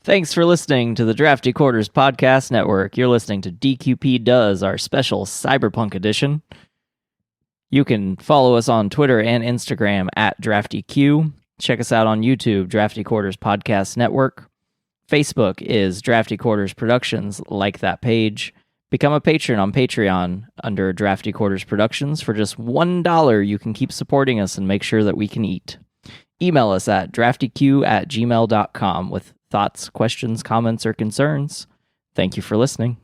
Thanks for listening to the Drafty Quarters Podcast Network. You're listening to DQP Does, our special Cyberpunk edition. You can follow us on Twitter and Instagram at DraftyQ. Check us out on YouTube, Drafty Quarters Podcast Network. Facebook is Drafty Quarters Productions. Like that page. Become a patron on Patreon under Drafty Quarters Productions. For just $1, you can keep supporting us and make sure that we can eat. Email us at draftyq@gmail.com with thoughts, questions, comments, or concerns. Thank you for listening.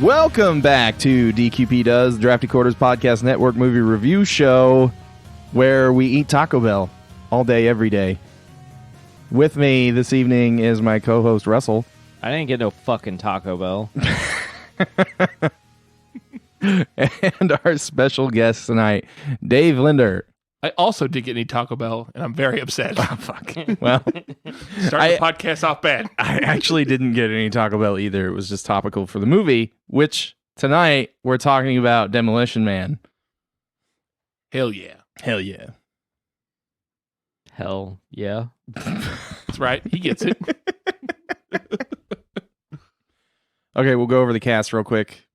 Welcome back to DQP Does, Drafty Quarters Podcast Network movie review show, where we eat Taco Bell all day, every day. With me this evening is my co-host, Russell. I didn't get no fucking Taco Bell. And our special guest tonight, Dave Linder. I also did get any Taco Bell, and I'm very upset. Oh, fuck. Well, Starting the podcast off bad. I actually didn't get any Taco Bell either. It was just topical for the movie, which tonight we're talking about Demolition Man. Hell yeah. Hell yeah. Hell yeah. That's right. He gets it. Okay, we'll go over the cast real quick.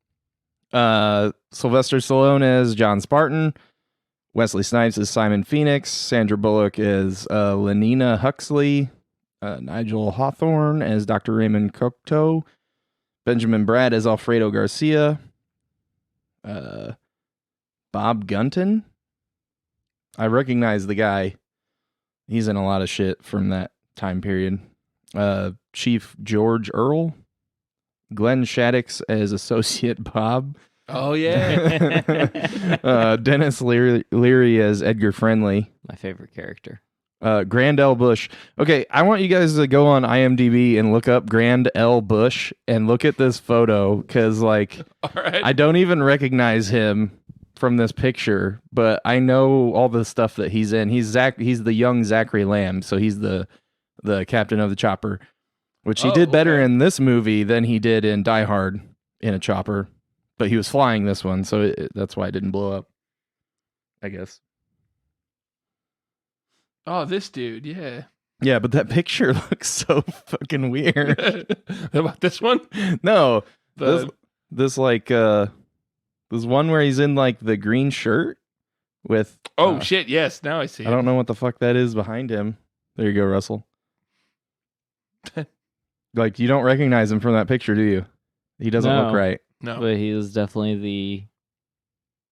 Sylvester Stallone as John Spartan. Wesley Snipes is Simon Phoenix. Sandra Bullock is Lenina Huxley. Nigel Hawthorne as Dr. Raymond Cocteau. Benjamin Bratt as Alfredo Garcia. Bob Gunton. I recognize the guy. He's in a lot of shit from that time period. Chief George Earl. Glenn Shaddix as Associate Bob. Oh, yeah. Dennis Leary as Edgar Friendly. My favorite character. Grand L. Bush. Okay, I want you guys to go on IMDb and look up Grand L. Bush and look at this photo, because, like, All right. I don't even recognize him from this picture, but I know all the stuff that he's in. He's the young Zachary Lamb, so he's the captain of the chopper, which he did better in this movie than he did in Die Hard in a chopper. But he was flying this one, so that's why it didn't blow up, I guess. Oh, this dude, yeah. Yeah, but that picture looks so fucking weird. About this one? No, The- this one where he's in, like, the green shirt with... Oh, shit, yes. Now I see I don't know what the fuck that is behind him. There you go, Russell. Like, you don't recognize him from that picture, do you? He doesn't No. look right. No. But he was definitely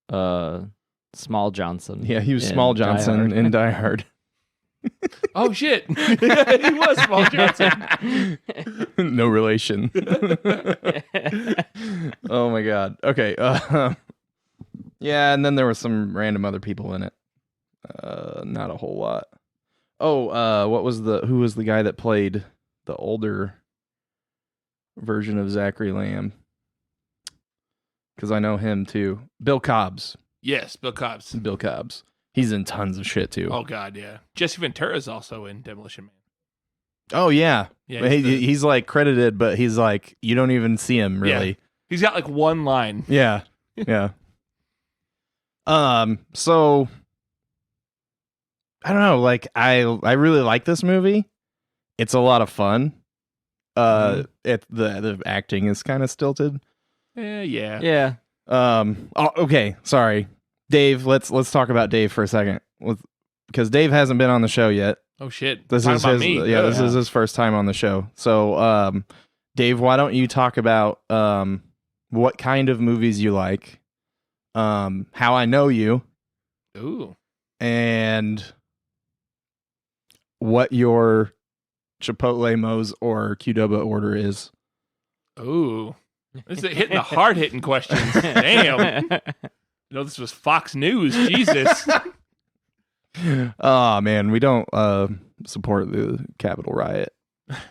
the Small Johnson. Yeah, he was in Small Die Johnson Hard. in Die Hard. Oh, shit. He was Small Johnson. No relation. Oh my god. Okay. Yeah, and then there were some random other people in it. Not a whole lot. Oh, who was the guy that played the older version of Zachary Lamb? Because I know him too. Bill Cobbs. Yes, Bill Cobbs. Bill Cobbs. He's in tons of shit too. Oh, God, yeah. Jesse Ventura's also in Demolition Man. Oh yeah. Yeah, He's like credited, but he's like, you don't even see him really. Yeah. He's got like one line. Yeah. Yeah. So I don't know, like I really like this movie. It's a lot of fun. The acting is kind of stilted. Yeah. Yeah. Okay, sorry. Dave, let's talk about Dave for a second. Because Dave hasn't been on the show yet. Oh, shit. This Talking is about his me. this is his first time on the show. So, Dave, why don't you talk about what kind of movies you like, how I know you, Ooh. and what your Chipotle, Moe's, or Qdoba order is. Ooh. This is hitting the hard-hitting questions. Damn. You know, this was Fox News. Jesus. Oh man, we don't support the Capitol riot.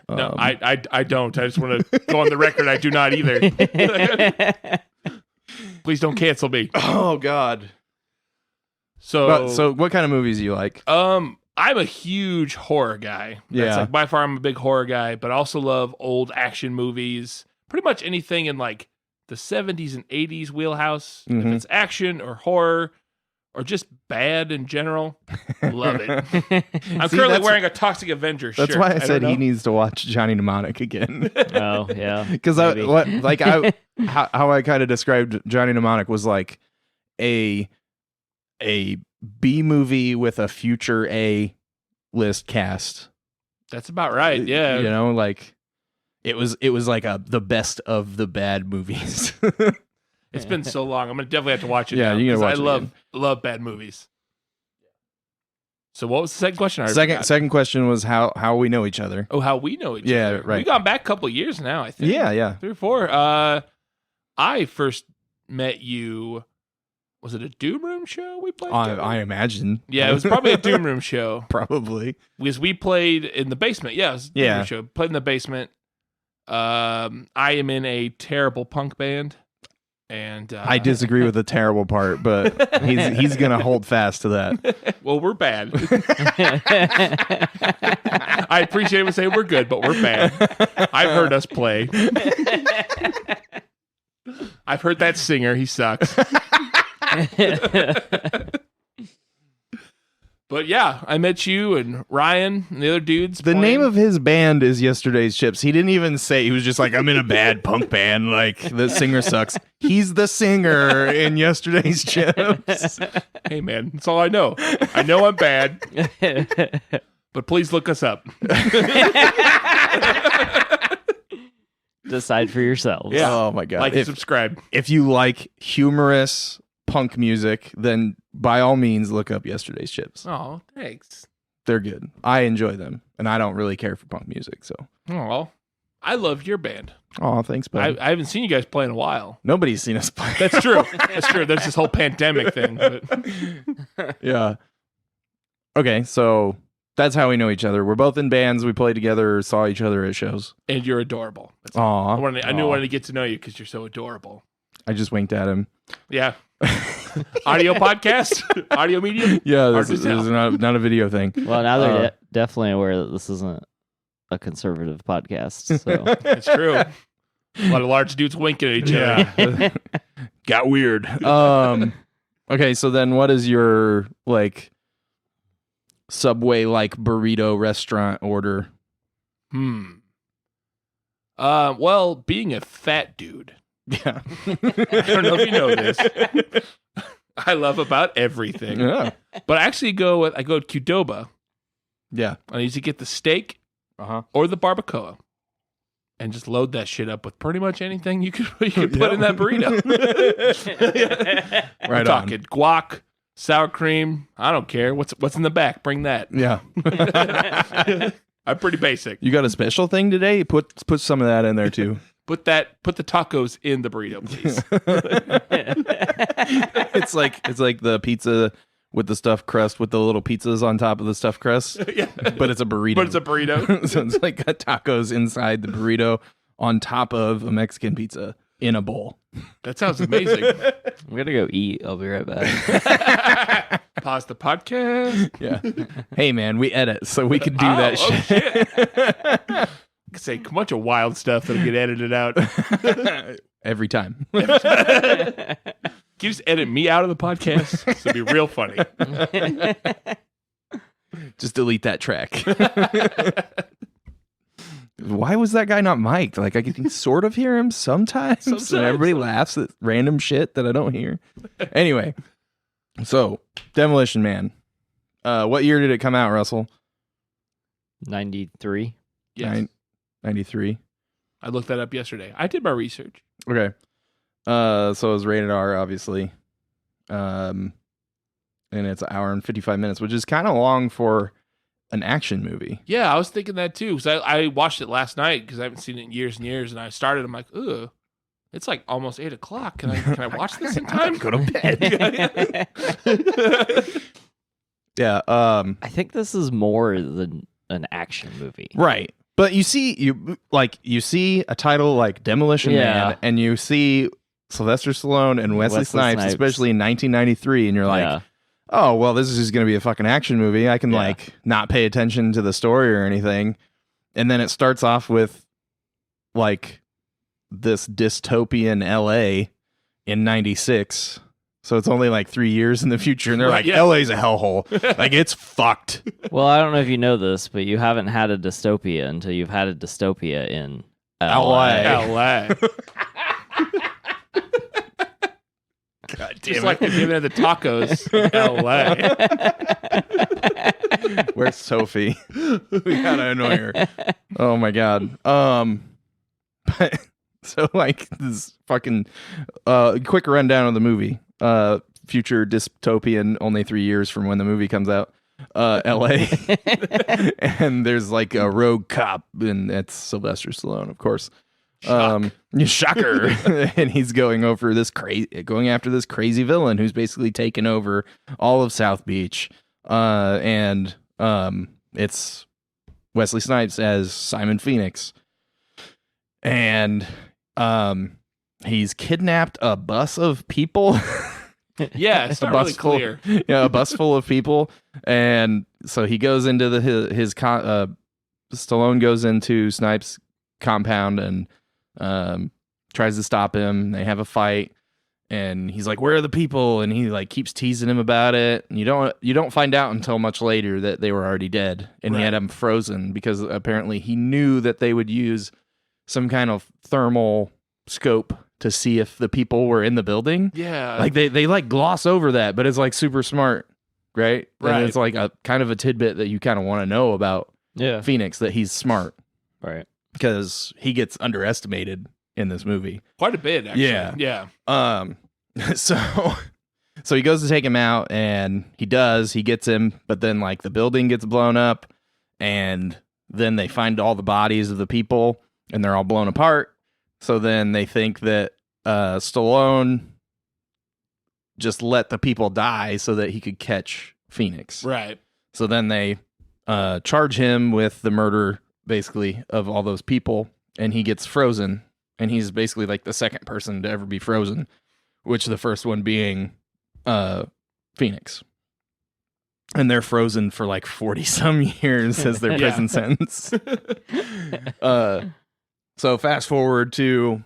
No, I don't. I just want to go on the record. I do not either. Please don't cancel me. Oh God. So what kind of movies do you like? I'm a huge horror guy. That's Yeah. like by far I'm a big horror guy, but I also love old action movies. Pretty much anything in like the 70s and 80s wheelhouse. If Mhm. it's action or horror or just bad in general, love it. I'm See, currently that's- wearing a Toxic Avenger shirt. That's why I don't said he know. needs to watch Johnny Mnemonic again. Oh, yeah. Because maybe. how I kind of described Johnny Mnemonic was like a B movie with a future A list cast. That's about right. Yeah. You know, like it was like the best of the bad movies. It's been so long. I'm gonna definitely have to watch it. Yeah, now, you gotta 'cause watch it love bad movies. So what was the second question? I already forgot. Second question was how we know each other. Oh, how we know each Yeah, other. right. We've gone back a couple of years now, I think. Yeah. 3 or 4. I first met you. Was it a Doom Room show we played? together? I imagine. Yeah, it was probably a Doom Room show Probably. because we played in the basement. Yeah, it was a Doom Yeah. Room show. Played in the basement. I am in a terrible punk band, and I disagree with the terrible part, but he's gonna hold fast to that. Well, we're bad. I appreciate him saying we're good, but we're bad. I've heard us play. I've heard that singer. He sucks. But yeah, I met you and Ryan and the other dudes. The name of his band is Yesterday's Chips. He didn't even say. He was just like, I'm in a bad punk band. Like, the singer sucks. He's the singer in Yesterday's Chips. Hey, man, that's all I know. I know I'm bad, but please look us up. Decide for yourselves. Yeah. Oh, my God. Like and subscribe. If you like humorous punk music, then by all means, look up Yesterday's Chips. Oh, thanks. They're good. I enjoy them, and I don't really care for punk music, so. Oh, I love your band. Oh, thanks, bud. I haven't seen you guys play in a while. Nobody's seen us play. That's true. That's true. There's this whole pandemic thing. But Yeah. Okay, so that's how we know each other. We're both in bands. We played together, saw each other at shows. and you're adorable. That's Aw. I knew I wanted to get to know you because you're so adorable. I just winked at him. Yeah. Audio podcast? Audio medium? Yeah, Hard this to is tell. not a video thing. Well, now they're Uh, definitely aware that this isn't a conservative podcast. So It's true. A lot of large dudes winking at each other. Yeah. Got weird. Okay, so then what is your like Subway like burrito restaurant order? Well, being a fat dude, Yeah. I don't know if you know this. I love about everything. Yeah. But I actually go to Qdoba. Yeah. I usually get the steak Uh-huh. or the barbacoa. And just load that shit up with pretty much anything you could put in that burrito. Right I'm talking guac, sour cream. I don't care. What's in the back? Bring that. Yeah. I'm pretty basic. You got a special thing today? Put some of that in there too. Put the tacos in the burrito, please. It's like the pizza with the stuffed crust with the little pizzas on top of the stuffed crust. Yeah. But it's a burrito. But it's a burrito. So it's like got tacos inside the burrito on top of a Mexican pizza in a bowl. That sounds amazing. I'm gonna go eat. I'll be right back. Pause the podcast. Yeah. Hey man, we edit, so we could do that shit. Shit. Say a bunch of wild stuff that'll get edited out. Every time. Can you just edit me out of the podcast? This would be real funny. Just delete that track. Why was that guy not mic'd? Like I can sort of hear him sometimes. Sometimes. And everybody laughs at random shit that I don't hear. Anyway, so Demolition Man. What year did it come out, Russell? 93. Yes. 93. I looked that up yesterday. I did my research. Okay. So it was rated R, obviously. And it's an hour and 55 minutes, which is kind of long for an action movie. Yeah, I was thinking that too. Because I watched it last night because I haven't seen it in years and years. And I started, I'm like, ugh, it's like almost 8 o'clock. Can I watch this in time? Go to bed. Yeah. I think this is more than an action movie. Right. But you see a title like Demolition Man, and you see Sylvester Stallone and Wesley Snipes, especially in 1993, and you're like, oh, well, this is just going to be a fucking action movie. I can like not pay attention to the story or anything. And then it starts off with like this dystopian LA in 96. So it's only like 3 years in the future, and they're like, LA's a hellhole. Like, it's fucked. Well, I don't know if you know this, but you haven't had a dystopia until you've had a dystopia in LA. God damn Just it. like they're giving it the tacos in LA. Where's Sophie? We gotta annoy her. Oh my god. But so like this fucking quick rundown of the movie. Future dystopian, only 3 years from when the movie comes out. LA. And there's like a rogue cop, and it's Sylvester Stallone, of course. Shocker. And he's going after this crazy villain who's basically taken over all of South Beach. And it's Wesley Snipes as Simon Phoenix. And he's kidnapped a bus of people. Yeah, it's not really clear. Yeah, a bus full of people. And so he goes into Stallone goes into Snipes' compound and tries to stop him. They have a fight, and he's like, "Where are the people?" And he like keeps teasing him about it. And you don't find out until much later that they were already dead, and he had them frozen because apparently he knew that they would use some kind of thermal scope to see if the people were in the building. Yeah, like they like gloss over that, but it's like super smart, right? And it's like a kind of a tidbit that you kind of want to know about Phoenix, that he's smart, right? Because he gets underestimated in this movie quite a bit, actually. Yeah. So he goes to take him out, and he gets him, but then like the building gets blown up, and then they find all the bodies of the people, and they're all blown apart. So then they think that Stallone just let the people die so that he could catch Phoenix. Right. So then they charge him with the murder, basically, of all those people, and he gets frozen. And he's basically like the second person to ever be frozen, which the first one being Phoenix. And they're frozen for like 40-some years as their prison sentence. So fast forward to,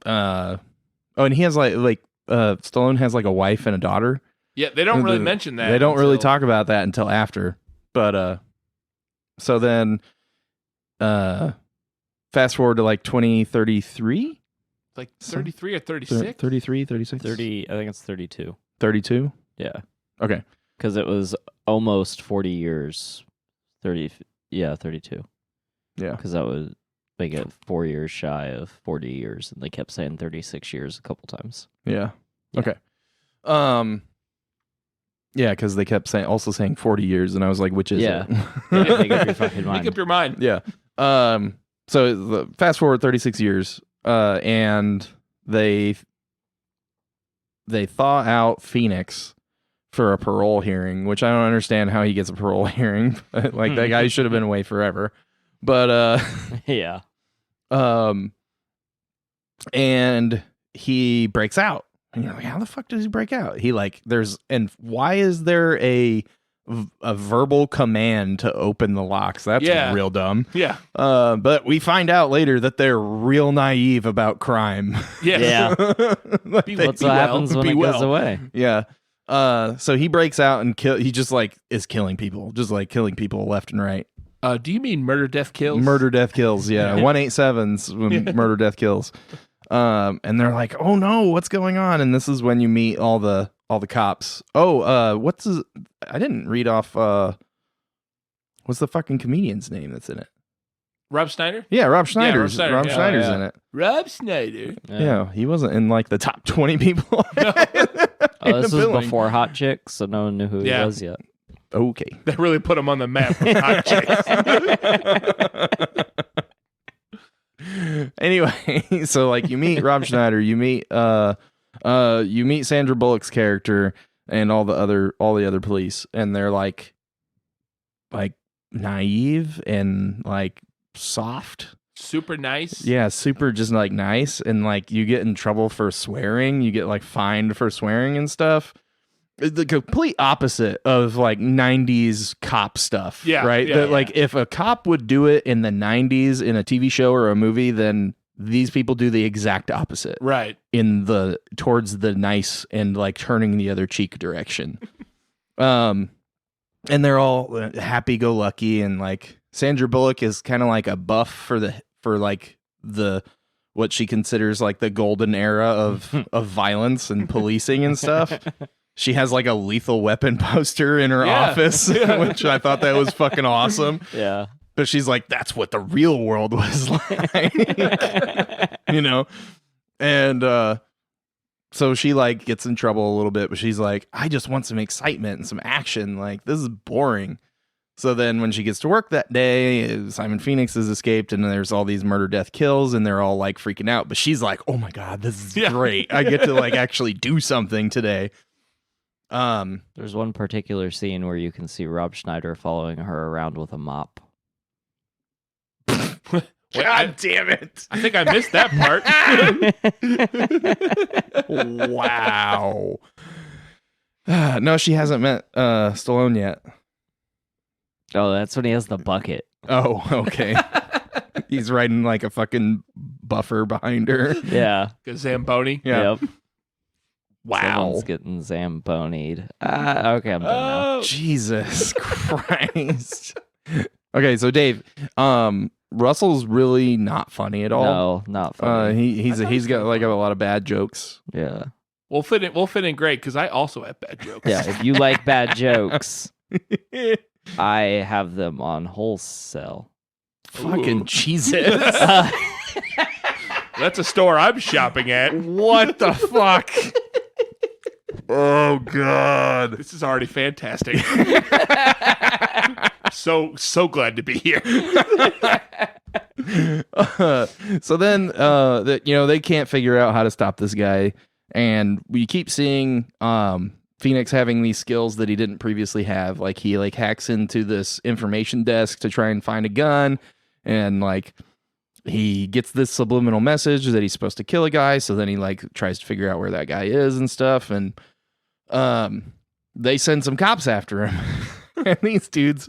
and he has Stallone has like a wife and a daughter. Yeah, they don't really mention that. They don't really talk about that until after. But so then, fast forward to like 2033, like 33 or 36, 33, 36, 30. I think it's 32. 32. Yeah. Okay. Because it was almost 40 years. 30. Yeah, 32. Yeah. Because that was. They get 4 years shy of 40 years, and they kept saying 36 years a couple times. Yeah. Okay. Yeah, because they kept saying 40 years, and I was like, which is it? Make up your fucking mind. Make up your mind. Yeah. So fast forward 36 years, and they thaw out Phoenix for a parole hearing, which I don't understand how he gets a parole hearing. Like, that guy should have been away forever. But yeah. And he breaks out. And you're like, how the fuck does he break out? Why is there a verbal command to open the locks? That's real dumb. Yeah. But we find out later that they're real naive about crime. Yeah. What's what happens when it goes away? Yeah. So he breaks out and he just like is killing people, left and right. Do you mean murder, death, kills? Murder, death, kills. Yeah, 187's when murder, death, kills. And they're like, "Oh no, what's going on?" And this is when you meet all the cops. Oh, I didn't read off. What's the fucking comedian's name that's in it? Rob Schneider? Yeah, Rob Schneider's Schneider's in it. Rob Schneider. Yeah, he wasn't in like the top 20 people. This was before Hot Chicks, so no one knew who he was yet. Okay. They really put him on the map with Hot Chicks. Anyway, so like you meet Rob Schneider, you meet Sandra Bullock's character, and all the other police, and they're like naive and like soft. Super nice. Yeah, super just like nice, and like you get in trouble for swearing, you get like fined for swearing and stuff. The complete opposite of like 90s cop stuff. Yeah, right. yeah, Like if a cop would do it in the 90s in a TV show or a movie, then these people do the exact opposite. Right. Towards the nice and like turning the other cheek direction. And they're all happy go lucky, and like Sandra Bullock is kind of like a buff for what she considers like the golden era of violence and policing and stuff. She has like a Lethal Weapon poster in her office, which I thought that was fucking awesome. Yeah. But she's like, that's what the real world was like, you know? And so she like gets in trouble a little bit, but she's like, I just want some excitement and some action. Like, this is boring. So then when she gets to work that day, Simon Phoenix has escaped, and there's all these murder, death, kills, and they're all like freaking out. But she's like, oh my God, this is great. I get to like actually do something today. There's one particular scene where you can see Rob Schneider following her around with a mop. God damn it. I think I missed that part. Wow. No, she hasn't met Stallone yet. Oh, that's when he has the bucket. Oh, okay. He's riding like a fucking buffer behind her. Yeah. Zamboni. Yeah. Yep. Wow. Someone's getting zambonied. Okay, I'm done now. Jesus Christ. Okay, so Dave, Russell's really not funny at all. No, not funny. He's got like a lot of bad jokes. Yeah. We'll fit in great because I also have bad jokes. Yeah, if you like bad jokes, I have them on wholesale. Fucking Ooh. Jesus. That's a store I'm shopping at. What the fuck? Oh God. This is already fantastic. So glad to be here. So then they can't figure out how to stop this guy, and we keep seeing Phoenix having these skills that he didn't previously have. Like he like hacks into this information desk to try and find a gun, and like he gets this subliminal message that he's supposed to kill a guy, so then he like tries to figure out where that guy is and stuff, and they send some cops after him. And these dudes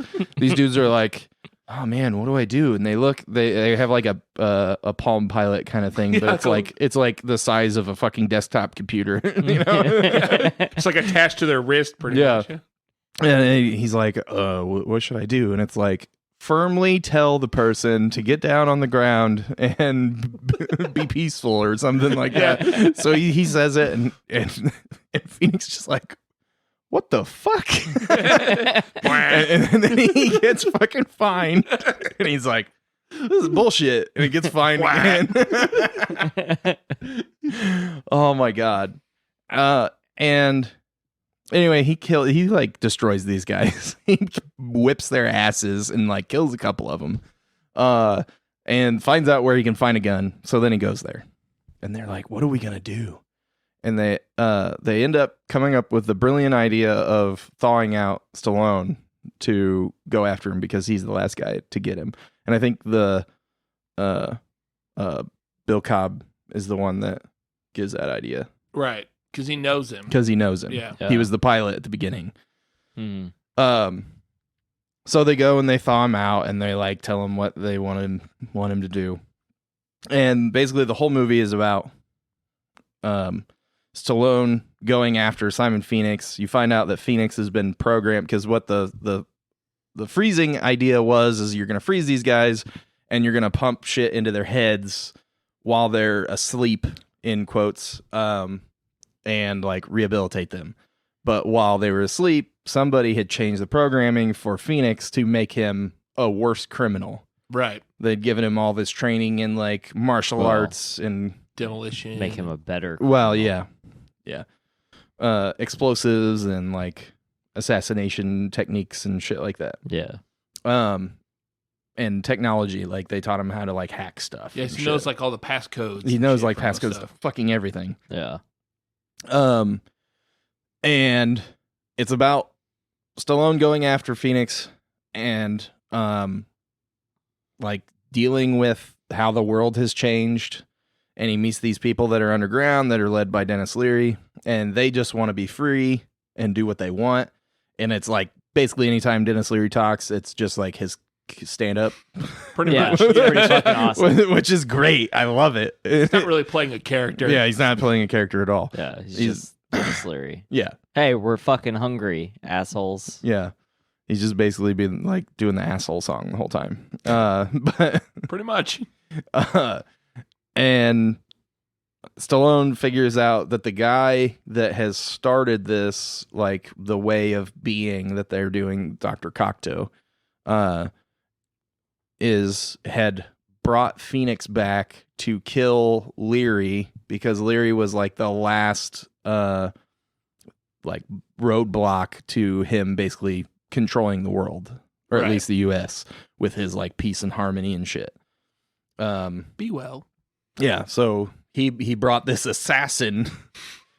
are like, oh man, what do I do? And they have like a Palm Pilot kind of thing, but it's like the size of a fucking desktop computer, you know? It's like attached to their wrist pretty much. Yeah. And he's like, what should I do? And it's like, firmly tell the person to get down on the ground and be peaceful or something like that. So he says it, and Phoenix just like, what the fuck? and then he gets fucking fined, and he's like, this is bullshit, and he gets fined again. Oh my God. And anyway, he like destroys these guys. He whips their asses and like kills a couple of them, and finds out where he can find a gun. So then he goes there, and they're like, what are we gonna do? And they end up coming up with the brilliant idea of thawing out Stallone to go after him because he's the last guy to get him. And I think the Bill Cobb is the one that gives that idea. Right. Because he knows him. Yeah. He was the pilot at the beginning. Hmm. So they go and they thaw him out, and they like tell him what they want him to do. And basically the whole movie is about Stallone going after Simon Phoenix. You find out that Phoenix has been programmed, because what the freezing idea was is you're going to freeze these guys and you're going to pump shit into their heads while they're asleep, in quotes, and like rehabilitate them. But while they were asleep, somebody had changed the programming for Phoenix to make him a worse criminal. Right. They'd given him all this training in like martial arts and Demolition. Make him a better. Well, yeah. Explosives and like assassination techniques and shit like that. Yeah. And technology, like they taught him how to like hack stuff. Yes, he knows like all the passcodes. He knows like passcodes, fucking everything. Yeah. And it's about Stallone going after Phoenix and like dealing with how the world has changed. And he meets these people that are underground that are led by Dennis Leary, and they just want to be free and do what they want. And it's like basically anytime Dennis Leary talks, it's just like his stand up. Pretty much. It's pretty fucking awesome. Which is great. I love it. He's not really playing a character. Yeah, he's not playing a character at all. Yeah, he's just Dennis Leary. Yeah. Hey, we're fucking hungry, assholes. Yeah. He's just basically been like doing the asshole song the whole time. But Pretty much. And Stallone figures out that the guy that has started this, like the way of being that they're doing, Dr. Cocteau, had brought Phoenix back to kill Leary because Leary was like the last like roadblock to him basically controlling the world, or at least the US, with his like peace and harmony and shit. Be well. Yeah, so he brought this assassin.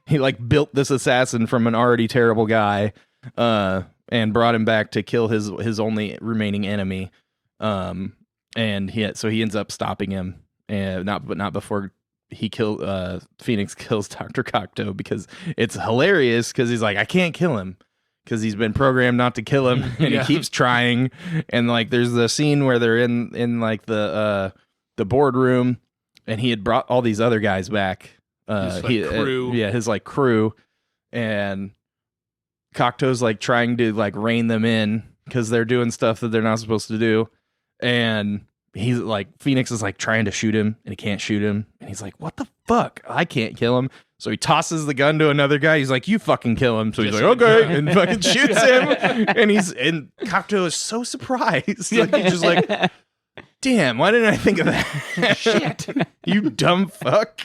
He like built this assassin from an already terrible guy, and brought him back to kill his only remaining enemy. And he ends up stopping him, and not before Phoenix kills Dr. Cocteau, because it's hilarious because he's like, I can't kill him because he's been programmed not to kill him, and he keeps trying. And like there's the scene where they're in like the boardroom. And he had brought all these other guys back. His crew. His like crew. And Cocteau's like trying to like rein them in because they're doing stuff that they're not supposed to do. And he's like, Phoenix is like trying to shoot him, and he can't shoot him. And he's like, what the fuck? I can't kill him. So he tosses the gun to another guy. He's like, you fucking kill him. So he's like, okay. And fucking shoots him. And Cocteau is so surprised. Like, he's just like, damn, why didn't I think of that? Shit. You dumb fuck.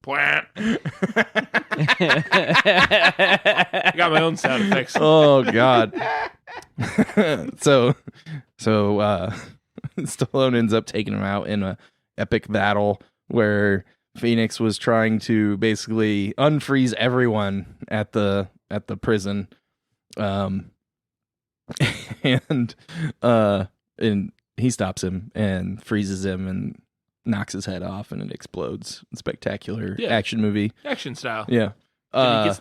I got my own sound effects. Oh, God. So Stallone ends up taking him out in a epic battle where Phoenix was trying to basically unfreeze everyone at the prison. And he stops him and freezes him and knocks his head off, and it explodes. Spectacular action movie. Action style. Yeah. And he gets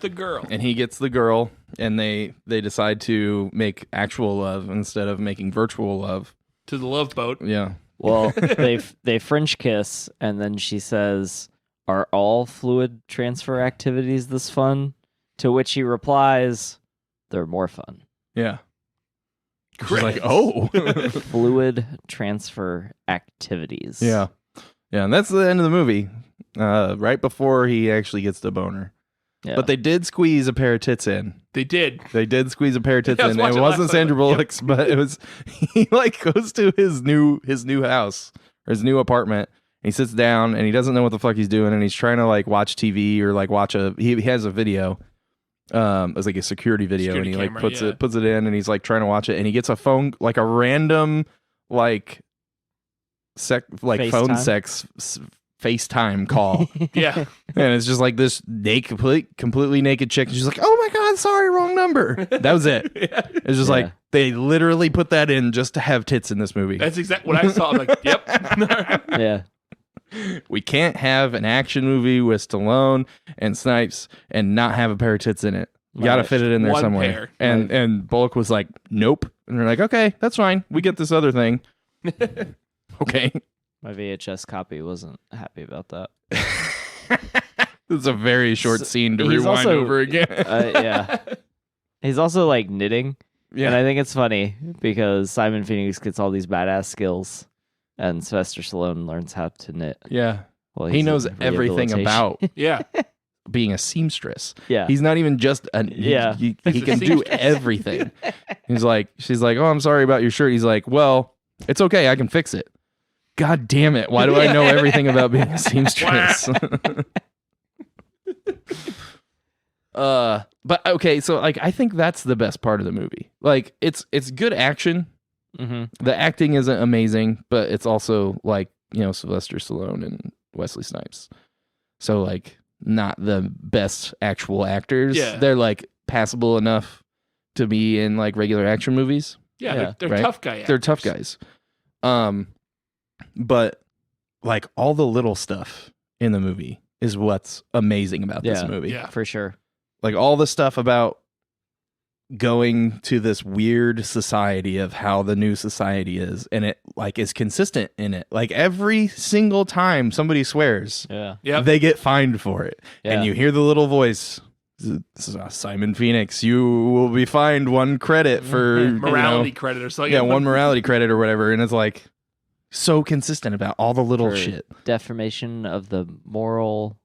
the girl. And they decide to make actual love instead of making virtual love. To the love boat. Yeah. Well, they French kiss, and then she says, "Are all fluid transfer activities this fun?" To which he replies, "They're more fun." Yeah. She's like, oh. Fluid transfer activities. Yeah. Yeah, and that's the end of the movie. Right before he actually gets the boner. Yeah. But they did squeeze a pair of tits in. They did. They did squeeze a pair of tits Yeah, I was in. It watching wasn't last Sandra night. Bullock's, but it was. He like goes to his new house, or his new apartment. And he sits down and he doesn't know what the fuck he's doing, and he's trying to like watch TV or like watch he has a video. It was like a security video, Security and he camera, like puts it in, and he's like trying to watch it, and he gets a phone, like a random like phone sex FaceTime call. Yeah. And it's just like this completely naked chick. And she's like, oh my God, sorry, wrong number. That was it. Yeah. It's just like, they literally put that in just to have tits in this movie. That's exactly what I saw. I'm like, yep. Yeah. We can't have an action movie with Stallone and Snipes and not have a pair of tits in it. You got to fit it in there One somewhere. pair. And Bullock was like, nope. And they're like, okay, that's fine. We get this other thing. Okay. My VHS copy wasn't happy about that. It's a very short scene to he's rewind also- over again. Yeah. He's also like knitting. Yeah. And I think it's funny because Simon Phoenix gets all these badass skills and Sylvester Stallone learns how to knit. Yeah. Well, He he's knows in everything rehabilitation. about Yeah. being a seamstress. Yeah. He's not even just Yeah. He He's a can do seamstress. everything. She's like, oh, I'm sorry about your shirt. He's like, well, it's okay. I can fix it. God damn it. Why do I know everything about being a seamstress? But okay, so like I think that's the best part of the movie. Like it's good action. Mm-hmm. The acting isn't amazing, but it's also like, you know, Sylvester Stallone and Wesley Snipes. So like not the best actual actors. Yeah. They're like passable enough to be in like regular action movies. Yeah, they're right? tough guy actors. They're tough guys. But like all the little stuff in the movie is what's amazing about this movie. Yeah. For sure. Like all the stuff about going to this weird society of how the new society is, and it like is consistent in it. Like every single time somebody swears, they get fined for it. And you hear the little voice, Simon Phoenix, you will be fined 1 credit for morality credit or something. Yeah, 1 morality credit or whatever. And it's like so consistent about all the little shit. Defamation of the moral.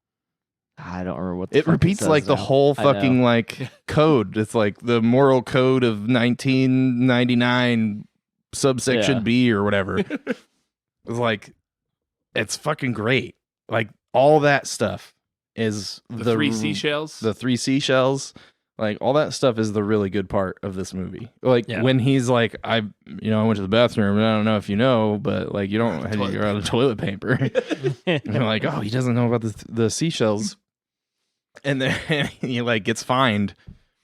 I don't remember what it repeats like the whole fucking like code. It's like the moral code of 1999 subsection B or whatever. It's like, it's fucking great. Like all that stuff is the 3 seashells. The 3 seashells. Like all that stuff is the really good part of this movie. Like when he's like, I went to the bathroom and I don't know if you know, but like you don't have you're out of toilet paper. And you're like, oh, he doesn't know about the seashells. And then he like gets fined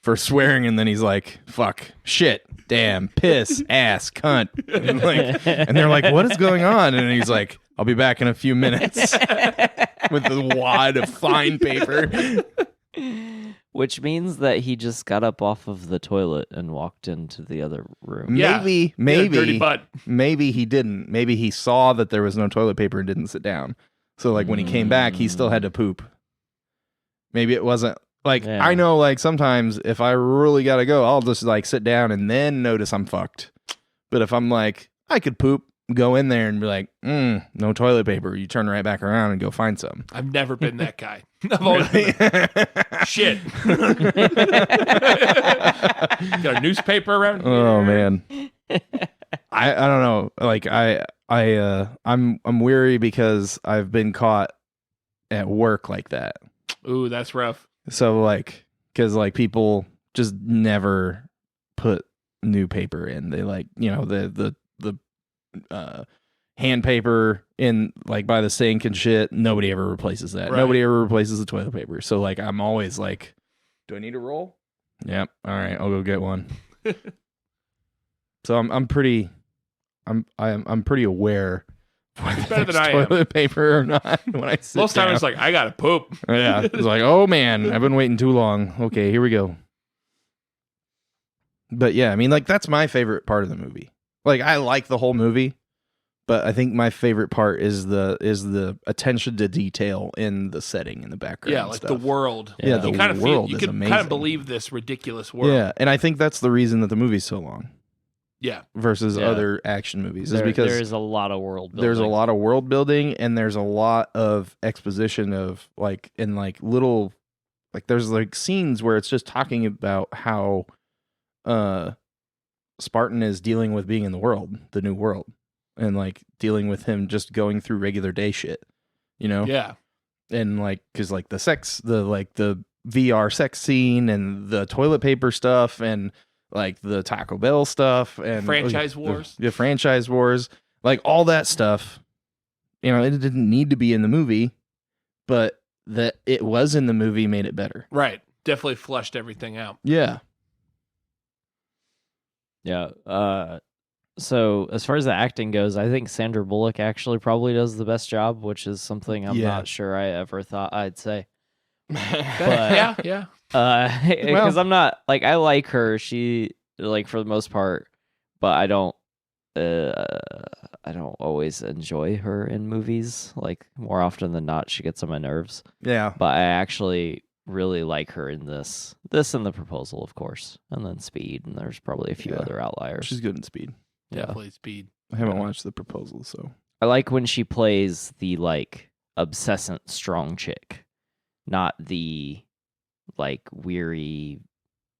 for swearing, and then he's like, fuck, shit, damn, piss, ass, cunt. And they're like, what is going on? And he's like, I'll be back in a few minutes with the wad of fine paper. Which means that he just got up off of the toilet and walked into the other room. Maybe dirty butt. Maybe he didn't. Maybe he saw that there was no toilet paper and didn't sit down. So like when he came back, he still had to poop. Maybe it wasn't like, I know like sometimes if I really gotta go, I'll just like sit down and then notice I'm fucked. But if I'm like, I could poop, go in there and be like, no toilet paper. You turn right back around and go find some. I've never been that guy. I've always been shit. Got a newspaper around here? Oh man. I don't know. Like I'm weary because I've been caught at work like that. Ooh, that's rough. So like, because like people just never put new paper in. They like, the hand paper in like by the sink and shit. Nobody ever replaces that. Right. Nobody ever replaces the toilet paper. So like, I'm always like, do I need a roll? Yep. All right, I'll go get one. So I'm pretty aware. It's better than I am. Toilet am. paper or not when I sit Most down. time it's like, I gotta poop. Yeah. It's like, oh man, I've been waiting too long. Okay, here we go. But yeah, I mean, like that's my favorite part of the movie. Like I like the whole movie, but I think my favorite part is the attention to detail in the setting in the background. Yeah, like the world. Yeah, the world you is can amazing. kind of believe this ridiculous world. Yeah, and I think that's the reason that the movie's so long. Yeah. Versus other action movies is because there's a lot of world building. There's a lot of world building and there's a lot of exposition of like in like little like there's like scenes where it's just talking about how Spartan is dealing with being in the world, the new world, and like dealing with him just going through regular day shit, Yeah. And like cuz like the VR sex scene and the toilet paper stuff and like the Taco Bell stuff and franchise wars. The franchise wars, like all that stuff. It didn't need to be in the movie, but that it was in the movie made it better. Right. Definitely flushed everything out. Yeah. Yeah. So as far as the acting goes, I think Sandra Bullock actually probably does the best job, which is something I'm not sure I ever thought I'd say. Yeah. Because I'm not like I like her. She like for the most part, but I don't always enjoy her in movies. Like more often than not, she gets on my nerves. Yeah, but I actually really like her in this and The Proposal, of course, and then Speed, and there's probably a few other outliers. She's good in Speed. Definitely Speed. I haven't watched The Proposal, so I like when she plays the like obsessant strong chick, not the like weary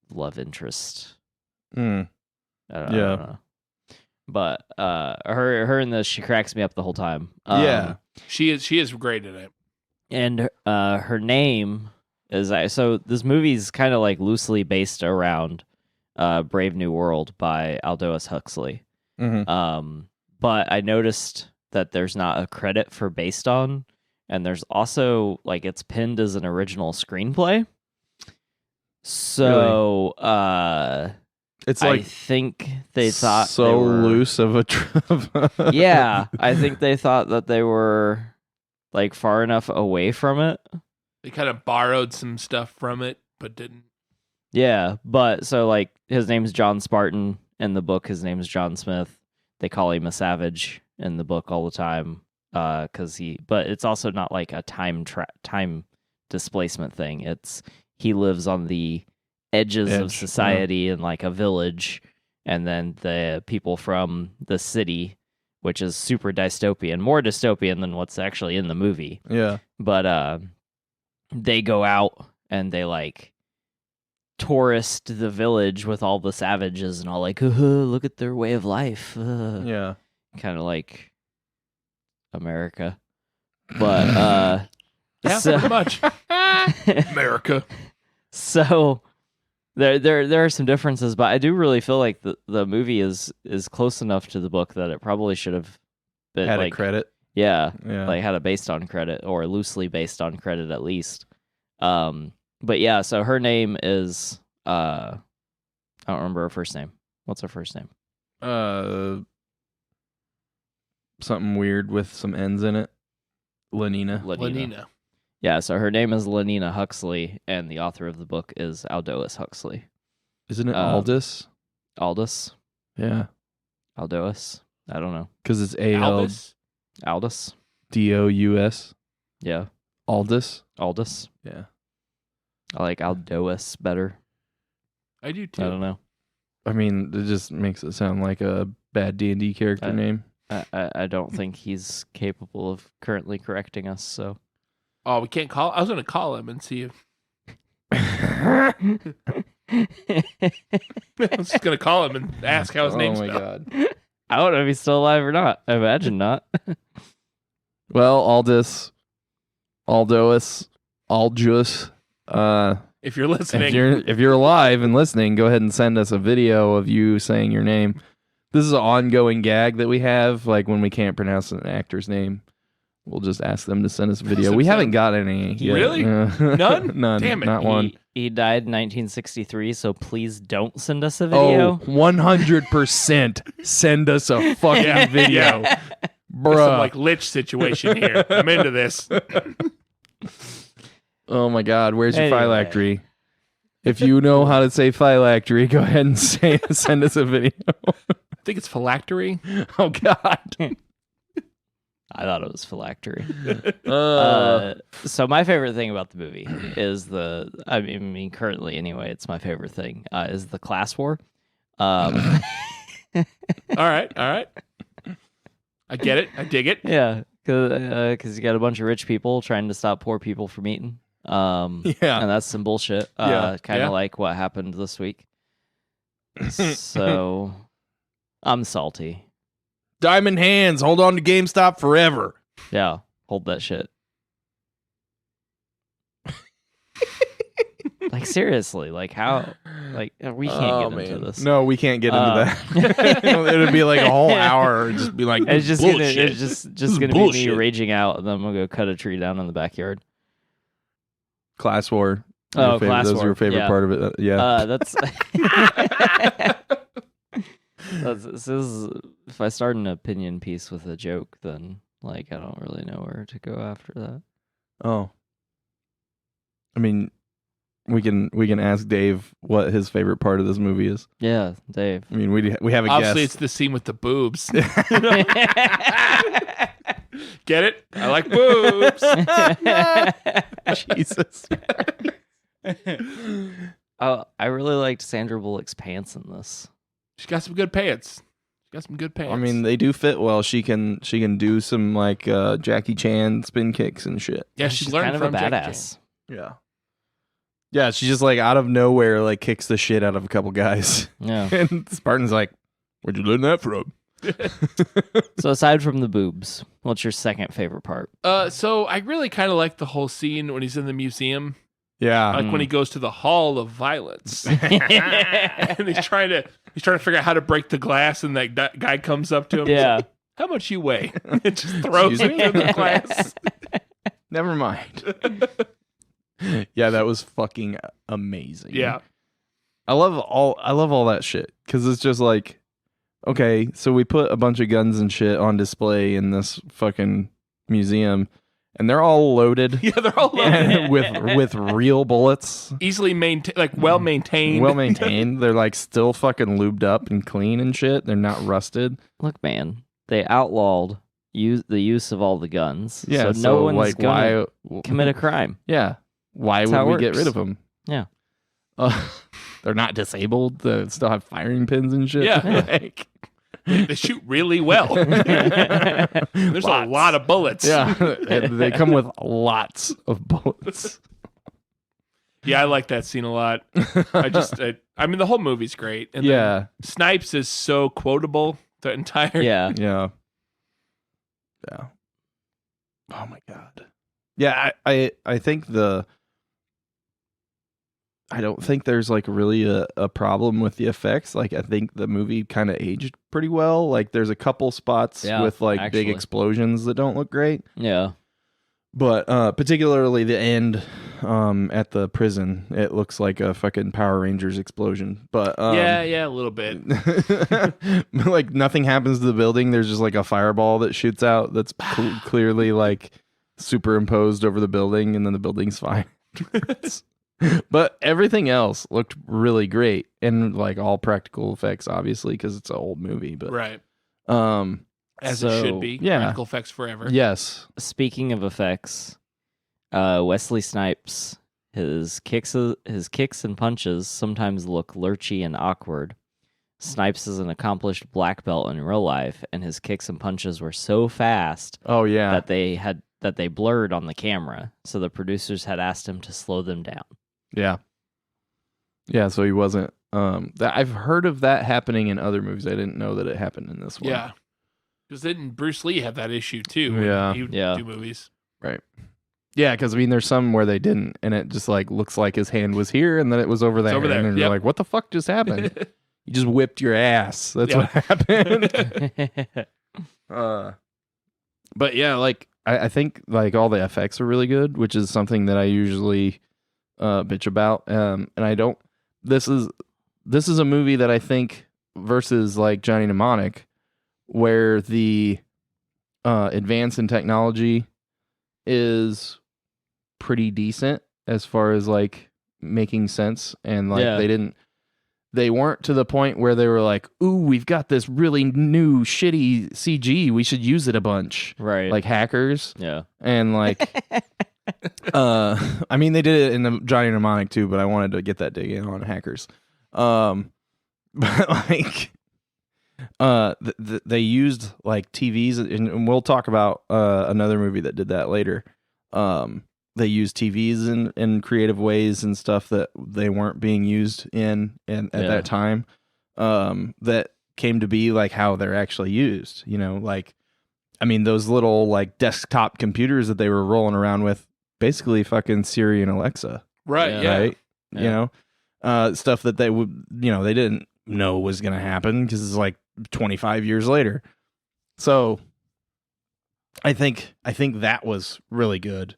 love interest. I don't know. But her in this, she cracks me up the whole time. She is great in it. And her name is so this movie's kind of like loosely based around Brave New World by Aldous Huxley. Mm-hmm. But I noticed that there's not a credit for based on, and there's also like it's pinned as an original screenplay. So, It's I like think they thought so they were, loose of a Yeah, I think they thought that they were like far enough away from it. They kind of borrowed some stuff from it, but didn't. Yeah, but so like his name's John Spartan in the book. His name's John Smith. They call him a savage in the book all the time, but it's also not like a time displacement thing. It's he lives on the edges of society in like a village, and then the people from the city, which is super dystopian, more dystopian than what's actually in the movie. Yeah. But they go out and they like tourist the village with all the savages and all like, look at their way of life. Yeah. Kind of like America. But Yeah, so, pretty much. America. So there are some differences, but I do really feel like the movie is close enough to the book that it probably should have been Had like a credit. Yeah. Yeah. Like had it based on credit or loosely based on credit at least. But yeah, so her name is I don't remember her first name. What's her first name? Something weird with some N's in it. Lenina. Lenina. Yeah, so her name is Lenina Huxley, and the author of the book is Aldous Huxley. Isn't it Aldous? Aldous? Yeah. Aldous? I don't know. Because it's Albus? Aldous? Aldous. Yeah. Aldous. Aldous. Yeah. I like Aldous better. I do I too. don't know. I mean, it just makes it sound like a bad D&D character name. I don't think he's capable of currently correcting us, so. Oh, we can't call. I was going to call him and see if. I was just going to call him and ask how his name's spelled. God. I don't know if he's still alive or not. I imagine not. Well, Aldous. If If you're listening. if you're alive and listening, go ahead and send us a video of you saying your name. This is an ongoing gag that we have. Like when we can't pronounce an actor's name, we'll just ask them to send us a video. We haven't got any yet. Really? None? None. Damn it. Not one. He died in 1963, so please don't send us a video. Oh, 100% send us a fucking video. Yeah. Bruh. Some like lich situation here. I'm into this. Oh my God, where's your Anyway. phylactery? If you know how to say phylactery, go ahead and send us a video. I think it's phylactery. Oh God. I thought it was phylactery. So my favorite thing about the movie is I mean, currently anyway, it's my favorite thing, is the class war. All right. I get it. I dig it. Yeah, because you got a bunch of rich people trying to stop poor people from eating. Yeah. And that's some bullshit. Yeah. Kind of Yeah. like what happened this week. So I'm salty. Diamond hands, hold on to GameStop forever. Yeah, hold that shit. Like seriously, like how? Like we can't get into this. No, we can't get into that. It'd be like a whole hour. Just be like, It's just bullshit. gonna, it's just gonna be me raging out, and then I'm gonna go cut a tree down in the backyard. Class war. Oh, class That was war. your favorite Yeah. part of it. Yeah. That's. This is, if I start an opinion piece with a joke, then like I don't really know where to go after that. Oh. I mean, we can ask Dave what his favorite part of this movie is. Yeah, Dave. I mean, we have a Obviously, guess. it's the scene with the boobs. Get it? I like boobs. Jesus. Oh, I really liked Sandra Bullock's pants in this. She's got some good pants. I mean, they do fit well. She can do some like Jackie Chan spin kicks and shit. yeah, she's learned kind of from a Jackie Chan. badass. Yeah. Yeah, she just like out of nowhere like kicks the shit out of a couple guys. Yeah. And Spartan's like, "Where'd you learn that from?" So aside from the boobs, what's your second favorite part? So I really kind of like the whole scene when he's in the museum, Yeah. like when he goes to the Hall of Violence, and he's trying to figure out how to break the glass, and that guy comes up to him. Yeah. Like, how much you weigh? And just throws him Excuse in the glass. Never mind. Yeah, that was fucking amazing. Yeah. I love all that shit because it's just like, okay, so we put a bunch of guns and shit on display in this fucking museum, and they're all loaded. Yeah, they're all loaded. with real bullets, Easily maintained, like well maintained. well maintained. They're like still fucking lubed up and clean and shit. They're not rusted. Look, man, they outlawed the use of all the guns. Yeah, so no one's like gonna why commit a crime. Yeah, why That's would how we it get works. rid of them? Yeah. They're not disabled. They still have firing pins and shit. Yeah. Like, They shoot really well. There's a lot of bullets. yeah, they come with lots of bullets. Yeah, I like that scene a lot. I mean, the whole movie's great. And then Yeah, Snipes is so quotable. The entire. Yeah. yeah. Oh my god. Yeah, I think I don't think there's like really a problem with the effects. Like I think the movie kind of aged pretty well. Like there's a couple spots Yeah, with like actually. big explosions that don't look great. Yeah. But particularly the end at the prison, it looks like a fucking Power Rangers explosion. But Yeah, a little bit. like nothing happens to the building. There's just like a fireball that shoots out that's clearly like superimposed over the building, and then the building's fine. But everything else looked really great, and like all practical effects, obviously, because it's an old movie. But Right. As it So, should be. yeah. Practical effects forever. yes, Speaking of effects, Wesley Snipes, his kicks and punches sometimes look lurchy and awkward. Snipes is an accomplished black belt in real life, and his kicks and punches were so fast oh yeah, that they blurred on the camera. So the producers had asked him to slow them down. yeah. So he wasn't. I've heard of that happening in other movies. I didn't know that it happened in this one. Yeah. Because didn't Bruce Lee have that issue too? when Yeah. He would Yeah. do movies. Right. Yeah, because I mean, there's some where they didn't, and it just like looks like his hand was here, and then it was over there. over there, And then yep. you're like, what the fuck just happened? You just whipped your ass. That's Yeah. what happened. But yeah, like I think like all the effects are really good, which is something that I usually bitch about. And I don't. This is a movie that I think versus like Johnny Mnemonic, where the advance in technology is pretty decent as far as like making sense, and like Yeah. they weren't to the point where they were like, ooh, we've got this really new shitty CG, we should use it a bunch, Right. like hackers. yeah. And like I mean, they did it in the Johnny Mnemonic too, but I wanted to get that dig in on hackers. But like they used like TVs, and we'll talk about another movie that did that later. They used TVs in creative ways and stuff that they weren't being used in at that time. That came to be like how they're actually used. You know, like I mean, those little like desktop computers that they were rolling around with, basically fucking Siri and Alexa. Right. Yeah. Right. Yeah. You know, stuff that they would, they didn't know was going to happen because it's like 25 years later. So I think that was really good.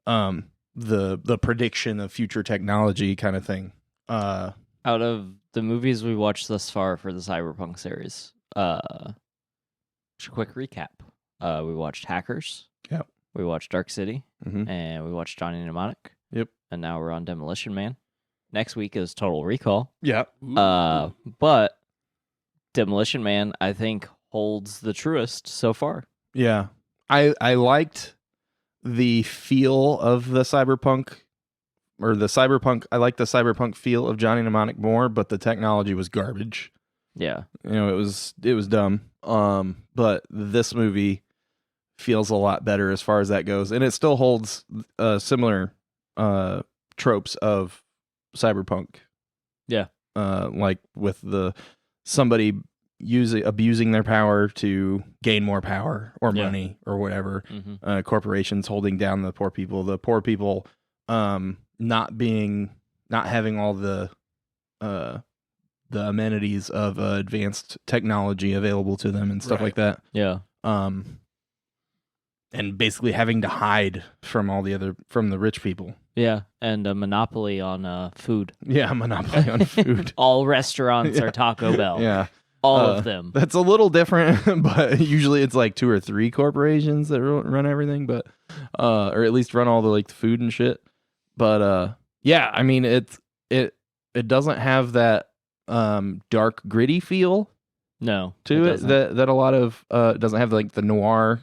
The prediction of future technology kind of thing. Out of the movies we watched thus far for the Cyberpunk series, just a quick recap. We watched Hackers. Yep. We watched Dark City. Mhm. And we watched Johnny Mnemonic. Yep. And now we're on Demolition Man. Next week is Total Recall. Yeah. But Demolition Man, I think, holds the truest so far. Yeah. I liked the feel of the cyberpunk, or the cyberpunk. I like the cyberpunk feel of Johnny Mnemonic more, but the technology was garbage. Yeah. It was dumb. But this movie feels a lot better as far as that goes, and it still holds similar tropes of cyberpunk. Yeah. Like with somebody abusing their power to gain more power or Yeah. money or whatever. Mm-hmm. Corporations holding down the poor people, not having all the amenities of advanced technology available to them and stuff Right. like that. Yeah. And basically having to hide from the rich people. Yeah, and a monopoly on food. Yeah, monopoly on food. All restaurants are Taco Bell. Yeah. All of them. That's a little different, but usually it's like 2 or 3 corporations that run everything, but or at least run all the like the food and shit. But yeah, I mean it doesn't have that dark gritty feel No, to it doesn't. that a lot of it doesn't have like the noir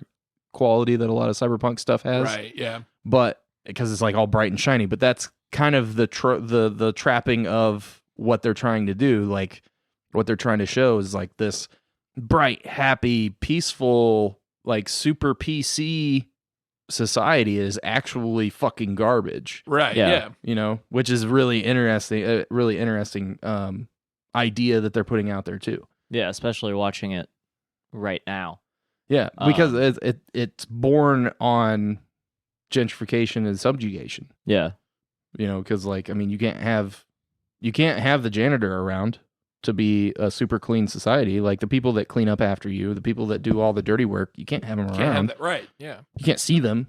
quality that a lot of cyberpunk stuff has. Right. Yeah. But because it's like all bright and shiny, but that's kind of the trapping of what they're trying to do. Like what they're trying to show is like this bright, happy, peaceful, like super PC society is actually fucking garbage. Right. Yeah. Yeah. You know, which is really interesting. Really interesting idea that they're putting out there too. Yeah, especially watching it right now. Yeah, because it's born on gentrification and subjugation. Yeah. You know, because like I mean, you can't have the janitor around to be a super clean society. Like the people that clean up after you, the people that do all the dirty work, you can't have them around. Can't have that. Right. Yeah. You can't see them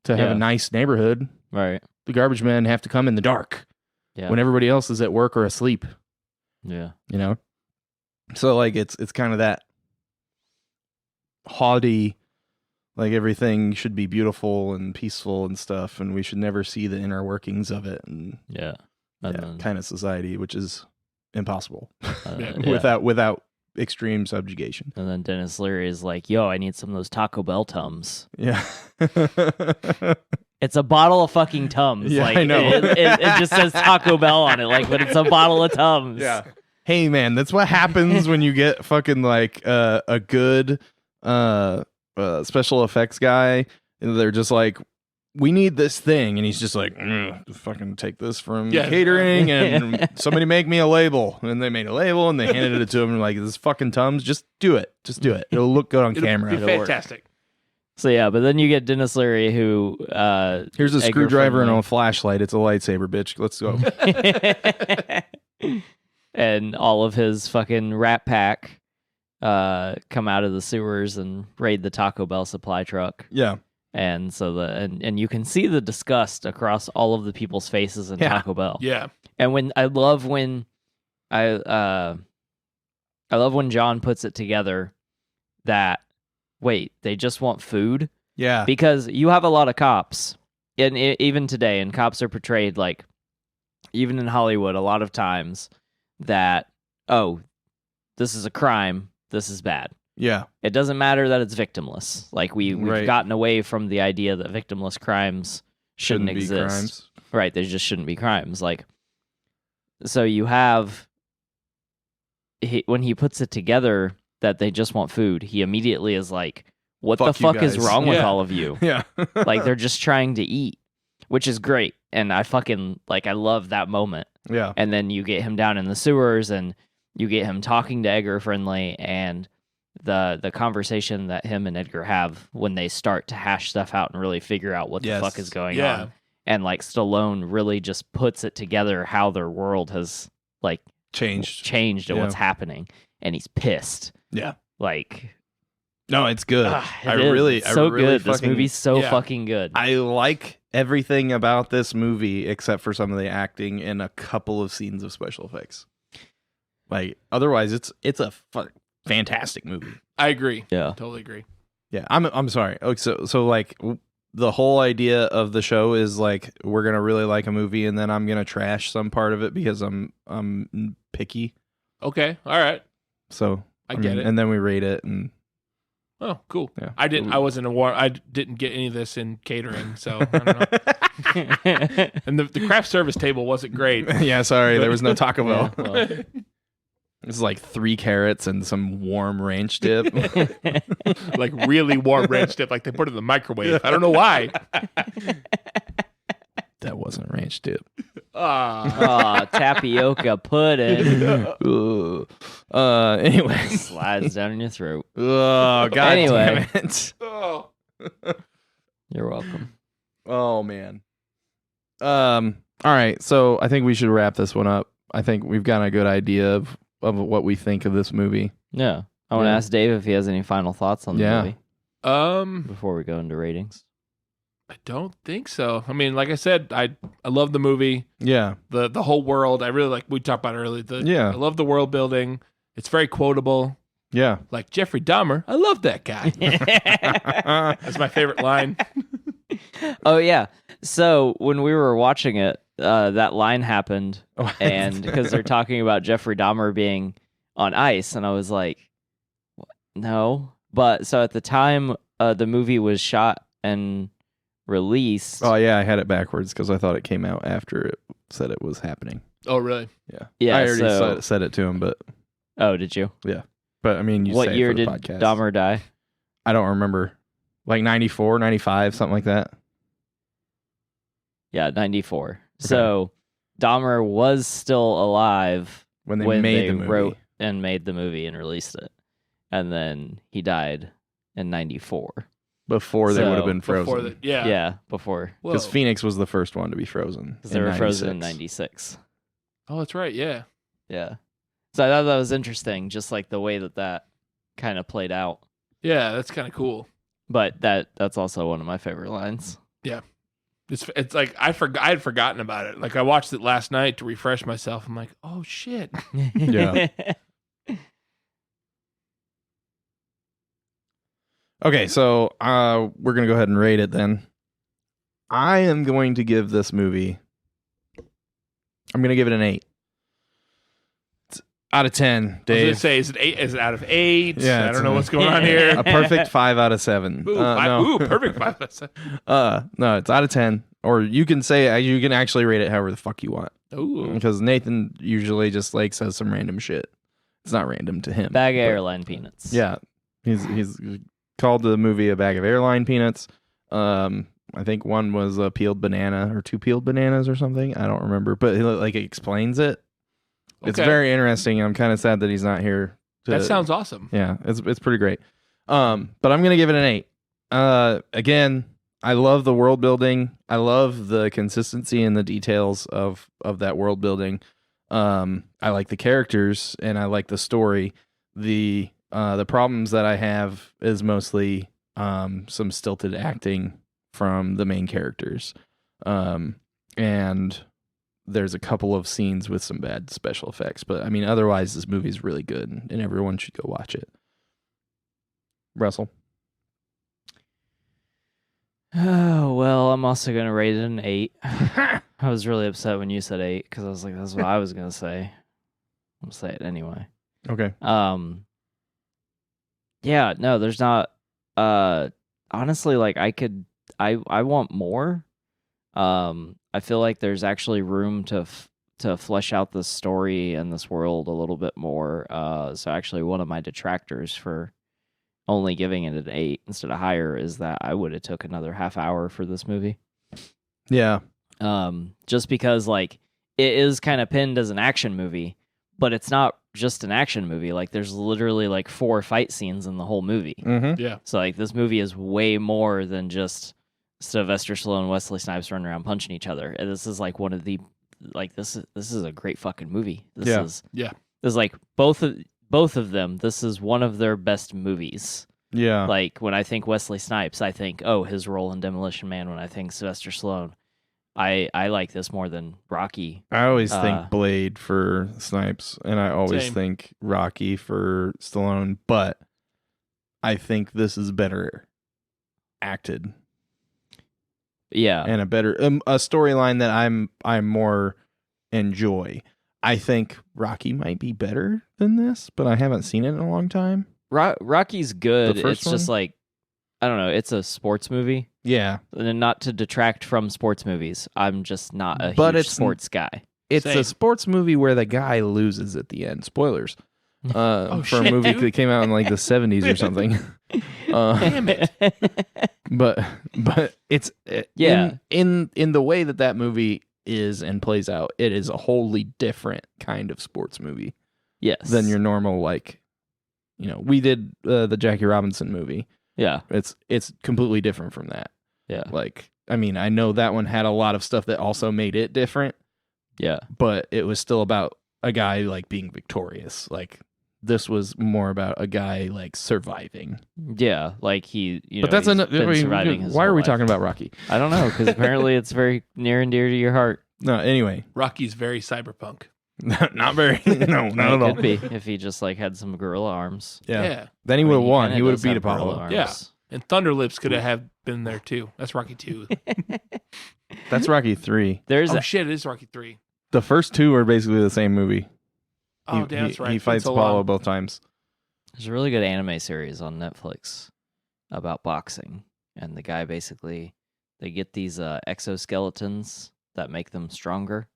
to have Yeah. a nice neighborhood. Right. The garbage men have to come in the dark Yeah. when everybody else is at work or asleep. Yeah. You know, so like it's kind of that haughty, like everything should be beautiful and peaceful and stuff, and we should never see the inner workings of it, and Yeah. And yeah, then, kind of society, which is impossible yeah. without extreme subjugation. And then Dennis Leary is like, yo, I need some of those Taco Bell Tums. Yeah. It's a bottle of fucking Tums. Yeah, like, I know. It just says Taco Bell on it, like, but it's a bottle of Tums. Yeah. Hey man, that's what happens when you get fucking like a good special effects guy, and they're just like, we need this thing, and he's just like, fucking take this from Yeah. catering and somebody make me a label. And they made a label and they handed it to him and like, this fucking Tums, just do it. It'll look good on It'll camera. be It'll work. fantastic. So yeah, but then you get Dennis Leary who Here's a screwdriver and Egger a flashlight. It's a lightsaber, bitch. Let's go. and all of his fucking Rat Pack come out of the sewers and raid the Taco Bell supply truck. Yeah. And so and you can see the disgust across all of the people's faces in Yeah. Taco Bell. Yeah. And I love when John puts it together that wait, they just want food? Yeah. Because you have a lot of cops, and even today, and cops are portrayed like, even in Hollywood, a lot of times that, oh, this is a crime, this is bad. Yeah. It doesn't matter that it's victimless. Like we've Right. gotten away from the idea that victimless crimes shouldn't be exist. crimes. Right, they just shouldn't be crimes. Like, so you have when he puts it together that they just want food, he immediately is like, what Fuck the you fuck is guys. wrong with Yeah. all of you? Yeah. Like, they're just trying to eat, which is great. And I fucking, like, I love that moment. Yeah. And then you get him down in the sewers and you get him talking to Edgar Friendly, and the conversation that him and Edgar have when they start to hash stuff out and really figure out what Yes. the fuck is going Yeah. on. And like Stallone really just puts it together how their world has like Changed. and Yeah. what's happening, and he's pissed. Yeah. Like, No, it's good. it I is. really, It's so I really good. This fucking- movie's so Yeah. fucking good. I like everything about this movie except for some of the acting and a couple of scenes of special effects. Like otherwise, it's a fantastic movie. I agree. Yeah. Totally agree. Yeah, I'm sorry. Okay, so like the whole idea of the show is like we're gonna really like a movie and then I'm gonna trash some part of it because I'm picky. Okay. All right. So I get mean, it. and then we rate it and Oh, cool. Yeah. I wasn't aware. I didn't get any of this in catering, so I don't know. And the craft service table wasn't great. yeah, sorry, there was no Taco Bell. Yeah, well. This is like 3 carrots and some warm ranch dip. Like really warm ranch dip, like they put it in the microwave. I don't know why. That wasn't ranch dip. Ah. Oh, tapioca pudding Ugh. Anyways. slides down in your throat. Oh, God Anyway. damn it. Oh. You're welcome. Oh, man. All right. So I think we should wrap this one up. I think we've got a good idea of what we think of this movie. Yeah. I want to Yeah. ask Dave if he has any final thoughts on the Yeah. movie before we go into ratings. I don't think so. I mean, like I said, I love the movie, Yeah. the whole world. I really like. We talked about it earlier. Yeah. I love the world building. It's very quotable. Yeah. Like Jeffrey Dahmer, I love that guy. That's my favorite line. Oh yeah. So when we were watching it, that line happened, and because they're talking about Jeffrey Dahmer being on ice, and I was like, no. But so at the time, the movie was shot and released. Oh yeah, I had it backwards because I thought it came out after it said it was happening. Oh, really? Yeah. Yeah, I already so- said it to him, but Oh, did you? but I mean, you What say year it for did the podcast. Dahmer die? I don't remember. Like 94, 95, something like that. Yeah, 94. So Dahmer was still alive When they when made they the movie. wrote and made the movie and released it. And then he died in 94. Before they So, would have been Before frozen. the, yeah. Yeah, before. Whoa. Because Phoenix was the first one to be frozen. Because they in were frozen in 96. 96. Oh, that's right. Yeah. Yeah. So I thought that was interesting, just like the way that kind of played out. Yeah, that's kind of cool. But that's also one of my favorite lines. It's like I had forgotten about it. Like I watched it last night to refresh myself. I'm like, oh shit. Yeah. Okay, so we're going to go ahead and rate it then. I am going to give this movie, I'm going to give it an 8. It's out of 10, I was Dave. gonna say, is it 8? Is it out of 8? Yeah, I it's don't know a- what's going on here. A perfect 5 out of 7. Ooh, No. ooh, perfect 5. No, it's out of 10. Or you can say, you can actually rate it however the fuck you want. Ooh. Because Nathan usually just like says some random shit. It's not random to him. Bag of but- airline peanuts. Yeah. He's called the movie a bag of airline peanuts. I think one was a peeled banana or 2 peeled bananas or something. I don't remember, but like it explains it. It's Okay. very interesting. I'm kind of sad that he's not here. That sounds awesome. Yeah, it's pretty great. But I'm gonna give it an 8. Again, I love the world building. I love the consistency and the details of that world building. I like the characters and I like the story. The problems that I have is mostly some stilted acting from the main characters. And there's a couple of scenes with some bad special effects, but I mean otherwise this movie's really good and everyone should go watch it. Russell. Oh, well, I'm also going to rate it an 8. I was really upset when you said 8 because I was like, that's what I was going to say. I'm going to say it anyway. Okay. Yeah, no, there's not, honestly, like I want more. I feel like there's actually room to flesh out this story and this world a little bit more. So actually one of my detractors for only giving it an 8 instead of higher is that I would have took another half hour for this movie. Yeah. Just because like it is kind of pinned as an action movie, but it's not just an action movie. Like there's literally like 4 fight scenes in the whole movie. Mm-hmm. Yeah. So like this movie is way more than just Sylvester Stallone and Wesley Snipes running around punching each other. And this is like one of the like this is a great fucking movie. This is like both of them. This is one of their best movies. Yeah. Like when I think Wesley Snipes, I think his role in Demolition Man. When I think Sylvester Stallone, I like this more than Rocky. I always think Blade for Snipes, and I always Same. think Rocky for Stallone, but I think this is better acted Yeah, and a better a storyline that I'm more enjoy. I think Rocky might be better than this, but I haven't seen it in a long time. Rocky's good. The first It's just like I don't know. It's a sports movie. Yeah, And not to detract from sports movies, I'm just not a But huge it's- sports guy. it's Same. a sports movie where the guy loses at the end. Spoilers. For shit, a movie dude. that came out in like the 70s or something. Damn it. but it's Yeah. in the way that movie is and plays out, it is a wholly different kind of sports movie Yes. than your normal, like, we did the Jackie Robinson movie. Yeah. It's completely different from that. Yeah. Like, I mean, I know that one had a lot of stuff that also made it different, Yeah. but it was still about a guy like being victorious. Like, this was more about a guy like surviving. Yeah, like he. But that's surviving his why are whole we life. talking about Rocky? I don't know, because apparently it's very near and dear to your heart. No, anyway, Rocky's very cyberpunk. not very. No, not at all. Could be if he just like had some gorilla arms. Yeah. Then he would have won. He would have beat Apollo. Yeah. And Thunder Lips could have been there too. That's Rocky 2. That's Rocky 3. There's Oh shit, it is Rocky 3. The first two are basically the same movie. Oh, damn, that's right. He It's been fights so Apollo long. both times. There's a really good anime series on Netflix about boxing, and the guy basically they get these exoskeletons that make them stronger,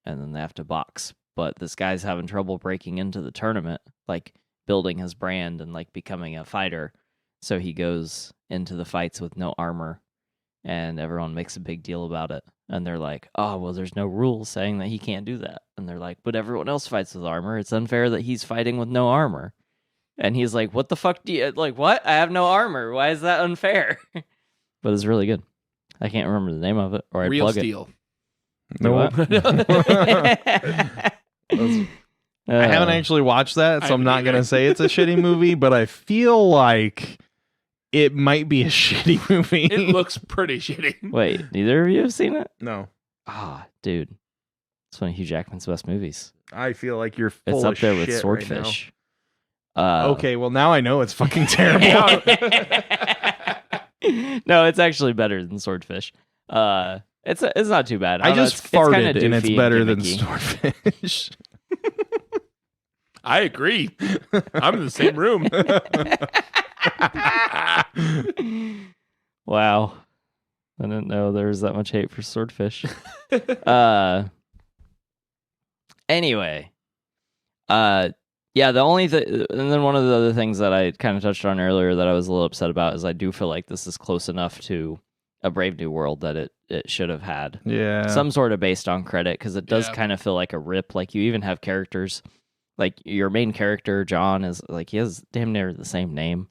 and then they have to box. But this guy's having trouble breaking into the tournament, like building his brand and like becoming a fighter. So he goes into the fights with no armor, and everyone makes a big deal about it. And they're like, oh, well, there's no rules saying that he can't do that. And they're like, but everyone else fights with armor. It's unfair that he's fighting with no armor. And he's like, what the fuck do you, like, what? I have no armor. Why is that unfair? But it's really good. I can't remember the name of it, or I'd Real plug Steel. it. No, What? I haven't actually watched that, so I'm not either. going to say it's a shitty movie, but I feel like it might be a shitty movie. It looks pretty shitty. Wait, neither of you have seen it? No. Ah, dude. It's one of Hugh Jackman's best movies. I feel like you're full It's of up there with shit Swordfish. Right now. Okay, well, now I know it's fucking terrible. No, it's actually better than Swordfish. It's not too bad. I don't know, just it's kinda farted, and it's doofy better than gimmicky. Swordfish. I agree. I'm in the same room. Wow. I didn't know there was that much hate for Swordfish. Anyway. Yeah, the only thing, and then one of the other things that I kind of touched on earlier that I was a little upset about is I do feel like this is close enough to A Brave New World that it should have had Yeah. some sort of based on credit, because it does Yeah. kind of feel like a rip. Like, you even have characters, like your main character, John, is like, he has damn near the same name.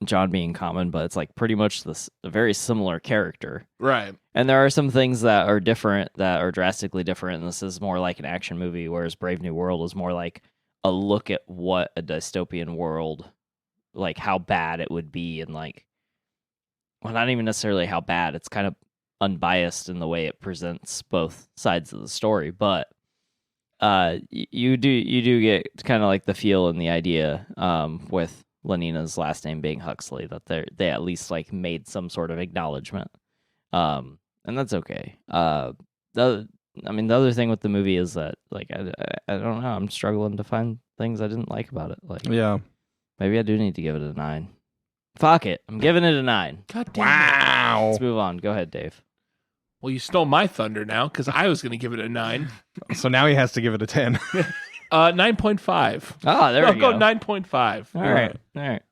John being common, but it's like pretty much a very similar character. Right. And there are some things that are different, that are drastically different. And this is more like an action movie, whereas Brave New World is more like a look at what a dystopian world, like how bad it would be. And like, well, not even necessarily how bad, it's kind of unbiased in the way it presents both sides of the story. But you do get kind of like the feel and the idea with Lenina's last name being Huxley, that they at least like made some sort of acknowledgement. And that's okay. The other thing with the movie is that, like, I don't know, I'm struggling to find things I didn't like about it. Like, Yeah. maybe I do need to give it a 9. Fuck it, I'm giving it a 9. God damn it. Wow. Let's move on. Go ahead, Dave. Well, you stole my thunder now, because I was going to give it a 9. So now he has to give it a 10. 9.5. Oh, there I'll we go. go 9.5. All right.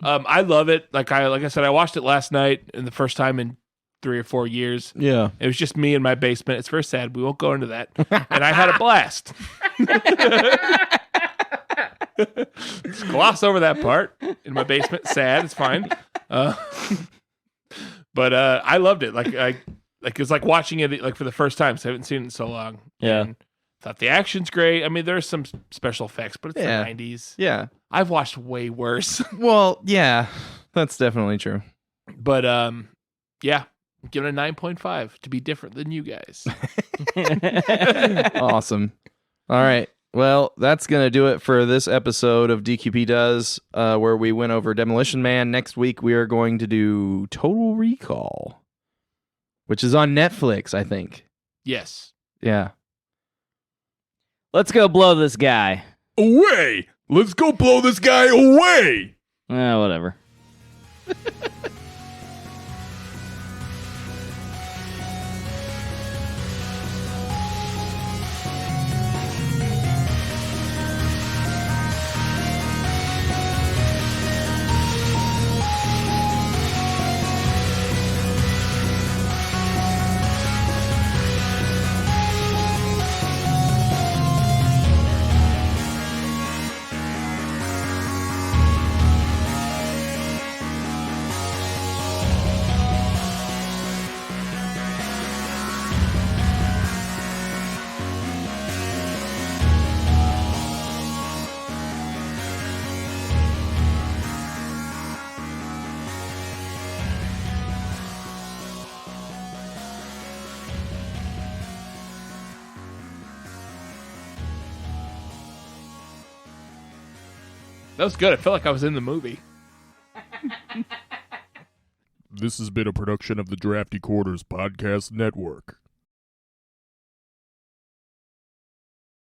I love it. Like I said, I watched it last night and the first time in 3 or 4 years. Yeah. It was just me in my basement. It's very sad. We won't go into that. And I had a blast. Just gloss over that part. In my basement, sad. It's fine. But I loved it. It was like watching it like for the first time. So I haven't seen it in so long. Yeah. And thought the action's great. I mean, there's some special effects, but it's Yeah. the 90s. Yeah. I've watched way worse. Well, yeah. That's definitely true. But yeah, give it a 9.5 to be different than you guys. Awesome. All right. Well, that's going to do it for this episode of DQP Does, where we went over Demolition Man. Next week, we are going to do Total Recall, which is on Netflix, I think. Yes. Yeah. Let's go blow this guy. Away! Let's go blow this guy away! Whatever. That was good. I felt like I was in the movie. This has been a production of the Drafty Quarters Podcast Network.